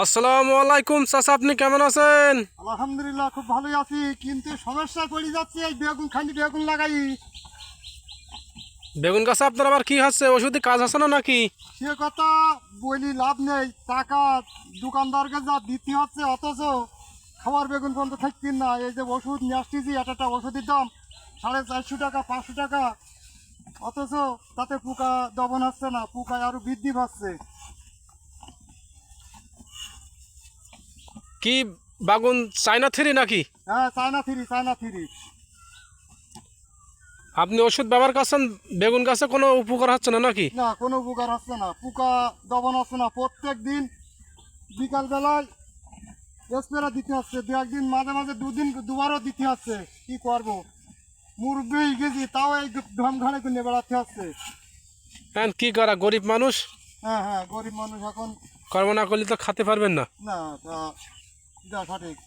আসসালামু আলাইকুম চাচা, আপনি কেমন আছেন? আলহামদুলিল্লাহ খুব ভালোই আছি, কিন্তু সমস্যায় পড়ে যাচ্ছে। এই বেগুন লাগাই, বেগুন গাছে আপনার আবার কি হচ্ছে? ওষুধে কাজ আছে না নাকি? সে কথা বলি লাভ নেই। টাকা দোকানদারকে যা দিতে হচ্ছে, অথচ খাবার বেগুন পর্যন্ত থাকতেন না। এই যে ওষুধ নিয়ে আসতেছি, একটা ওষুধের দাম 450 টাকা 500 টাকা, অথচ তাতে পোকা দমন হচ্ছে না, পোকায় আরো বৃদ্ধি পাচ্ছে। কি বাগুন চায়না থ্রি নাকি? হ্যাঁ, চায়না থ্রি। আপনি ওষুধ ব্যবহার করছেন, বেগুন গাছে কোনো উপকার হচ্ছে না নাকি? না, কোনো উপকার হচ্ছে না, পোকা দমন হচ্ছে না। প্রত্যেক দিন বিকালবেলায় স্প্রে দিতে হচ্ছে, দু একদিন মাঝে মাঝে দুবারও দিতে হচ্ছে। কি করবো, মুরব্বী হয়ে গেছি, তাও এই ধম ঘাড়ে কিনে বেড়াতে হচ্ছে। হ্যাঁ, কি করা, গরিব মানুষ। হ্যাঁ হ্যাঁ, গরিব মানুষ এখন। কর্ম না করলে তো খেতে পারবেন না। না, তা যা সঠিক।